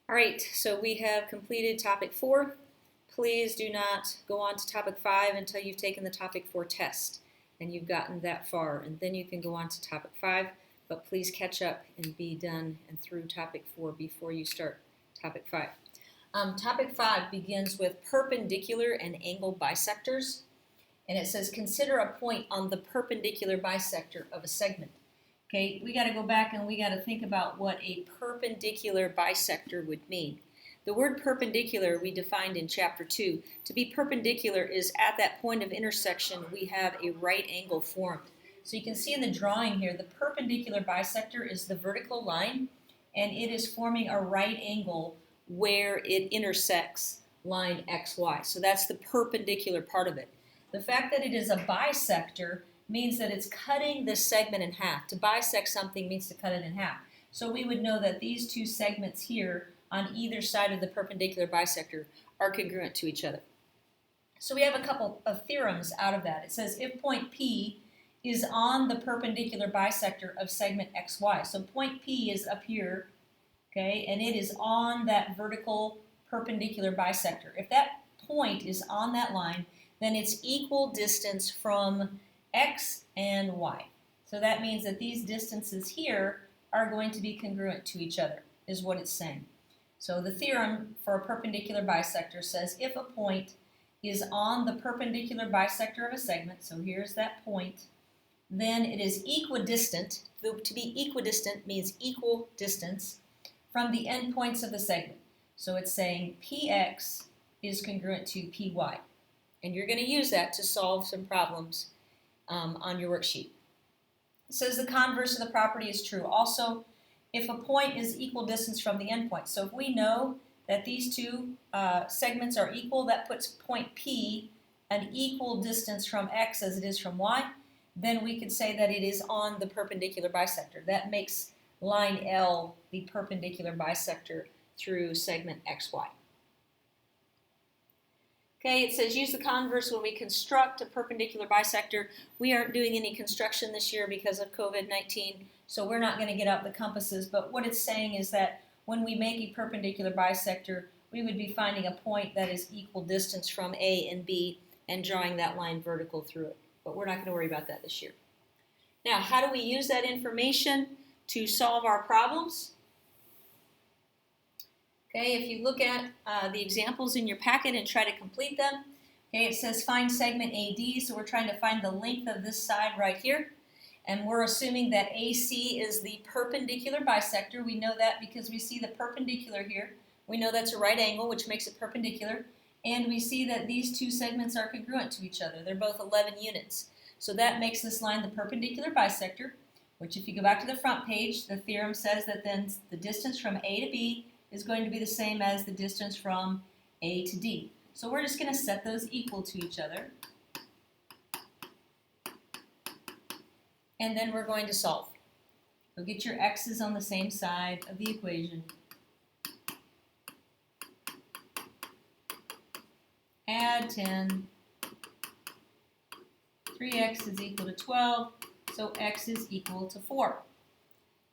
All right, so we have completed topic 4. Please do not go on to topic 5 until you've taken the topic 4 test and you've gotten that far, and then you can go on to topic 5, but please catch up and be done and through topic 4 before you start topic 5. Topic 5 begins with perpendicular and angle bisectors, and it says consider a point on the perpendicular bisector of a segment. Okay, we got to go back and we got to think about what a perpendicular bisector would mean. The word perpendicular we defined in chapter 2. To be perpendicular is at that point of intersection we have a right angle formed. So you can see in the drawing here the perpendicular bisector is the vertical line and it is forming a right angle where it intersects line XY. So that's the perpendicular part of it. The fact that it is a bisector means that it's cutting the segment in half. To bisect something means to cut it in half. So we would know that these two segments here on either side of the perpendicular bisector are congruent to each other. So we have a couple of theorems out of that. It says if point P is on the perpendicular bisector of segment XY, so point P is up here, okay, and it is on that vertical perpendicular bisector. If that point is on that line, then it's equal distance from X and Y. So that means that these distances here are going to be congruent to each other, is what it's saying. So the theorem for a perpendicular bisector says if a point is on the perpendicular bisector of a segment, so here's that point, then it is equidistant. To be equidistant means equal distance from the endpoints of the segment. So it's saying Px is congruent to Py. And you're going to use that to solve some problems on your worksheet. It says the converse of the property is true. Also, if a point is equal distance from the endpoint. So if we know that these two segments are equal, that puts point P an equal distance from X as it is from Y, then we could say that it is on the perpendicular bisector. That makes line L the perpendicular bisector through segment XY. Okay, it says use the converse when we construct a perpendicular bisector. We aren't doing any construction this year because of COVID-19, so we're not going to get out the compasses, but what it's saying is that when we make a perpendicular bisector, we would be finding a point that is equal distance from A and B and drawing that line vertical through it. But we're not going to worry about that this year. Now, how do we use that information to solve our problems? Okay, if you look at the examples in your packet and try to complete them, okay, it says find segment AD, so we're trying to find the length of this side right here, and we're assuming that AC is the perpendicular bisector. We know that because we see the perpendicular here. We know that's a right angle, which makes it perpendicular, and we see that these two segments are congruent to each other. They're both 11 units. So that makes this line the perpendicular bisector, which if you go back to the front page, the theorem says that then the distance from A to B is going to be the same as the distance from A to D. So we're just going to set those equal to each other. And then we're going to solve. So get your x's on the same side of the equation. Add 10. 3x is equal to 12, so x is equal to 4.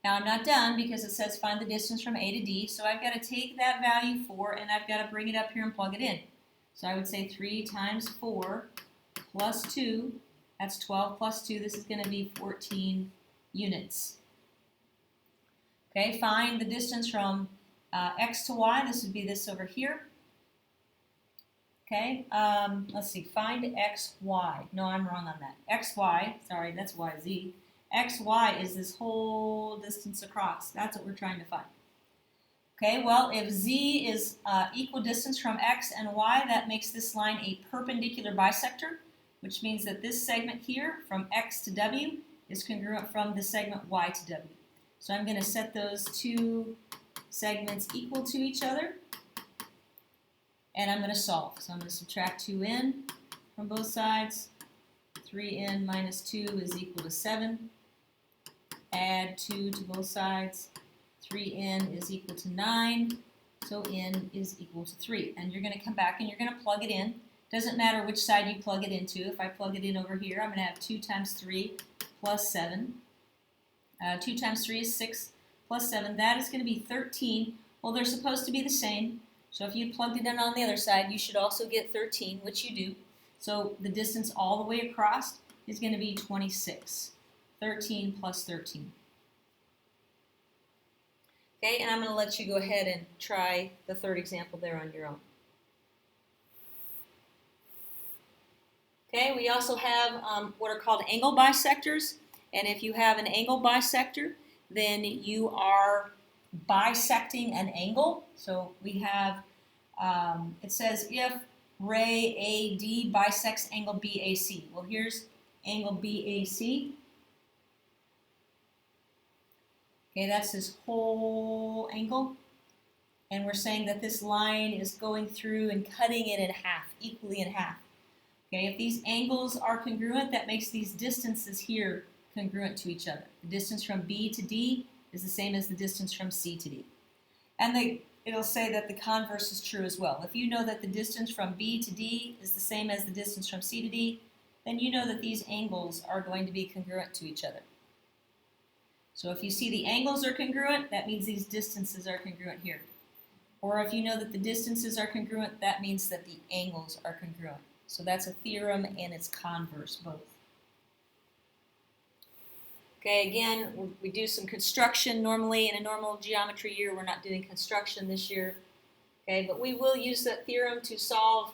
Now I'm not done because it says find the distance from A to D, so I've got to take that value 4 and I've got to bring it up here and plug it in. So I would say 3 times 4 plus 2, that's 12 plus 2, this is going to be 14 units. Okay, find the distance from x to y, this would be this over here. Okay, let's see, find xy. No, I'm wrong on that. xy, sorry, that's yz. xy is this whole distance across. That's what we're trying to find. Okay, well, if z is equal distance from x and y, that makes this line a perpendicular bisector, which means that this segment here from x to w is congruent from the segment y to w. So I'm going to set those two segments equal to each other, and I'm going to solve. So I'm going to subtract 2n from both sides. 3n minus 2 is equal to 7. Add 2 to both sides. 3n is equal to 9. So n is equal to 3. And you're going to come back and you're going to plug it in. Doesn't matter which side you plug it into. If I plug it in over here, I'm going to have 2 times 3 plus 7. 2 times 3 is 6 plus 7. That is going to be 13. Well, they're supposed to be the same. So if you plugged it in on the other side, you should also get 13, which you do. So the distance all the way across is going to be 26. 13 plus 13. Okay, and I'm going to let you go ahead and try the third example there on your own. Okay, we also have what are called angle bisectors. And if you have an angle bisector, then you are bisecting an angle. So we have, it says if ray AD bisects angle BAC. Well, here's angle BAC. Okay, that's this whole angle. And we're saying that this line is going through and cutting it in half, equally in half. Okay, if these angles are congruent, that makes these distances here congruent to each other. The distance from B to D is the same as the distance from C to D. And it'll say that the converse is true as well. If you know that the distance from B to D is the same as the distance from C to D, then you know that these angles are going to be congruent to each other. So if you see the angles are congruent, that means these distances are congruent here. Or if you know that the distances are congruent, that means that the angles are congruent. So that's a theorem and its converse both. Okay, again, we do some construction. Normally in a normal geometry year, we're not doing construction this year. Okay, but we will use that theorem to solve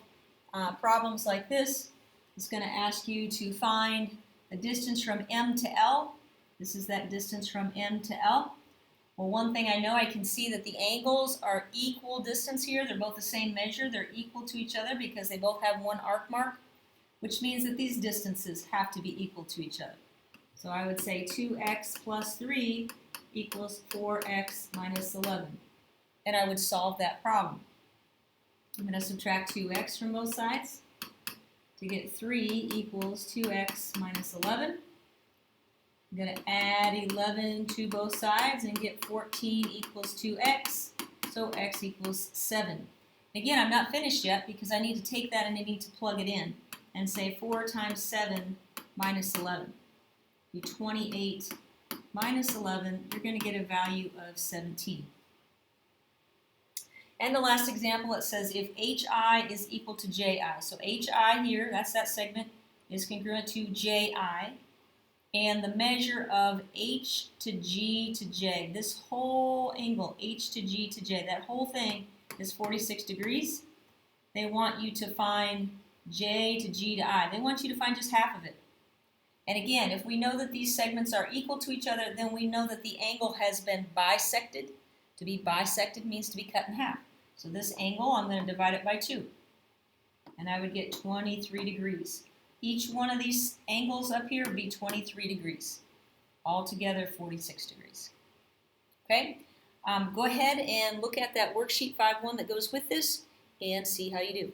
problems like this. It's going to ask you to find the distance from M to L. This is that distance from M to L. Well, one thing I know, I can see that the angles are equal distance here. They're both the same measure. They're equal to each other because they both have one arc mark, which means that these distances have to be equal to each other. So I would say 2x plus 3 equals 4x minus 11. And I would solve that problem. I'm going to subtract 2x from both sides to get 3 equals 2x minus 11. I'm going to add 11 to both sides and get 14 equals 2x, so x equals 7. Again, I'm not finished yet because I need to take that and I need to plug it in and say 4 times 7 minus 11. Do 28 minus 11, you're going to get a value of 17. And the last example, it says if HI is equal to JI. So HI here, that's that segment, is congruent to JI. And the measure of H to G to J, this whole angle, H to G to J, that whole thing is 46 degrees. They want you to find J to G to I. They want you to find just half of it. And again, if we know that these segments are equal to each other, then we know that the angle has been bisected. To be bisected means to be cut in half. So this angle, I'm going to divide it by 2. And I would get 23 degrees. Each one of these angles up here would be 23 degrees. Altogether, 46 degrees. Okay? Go ahead and look at that worksheet 5.1 that goes with this and see how you do.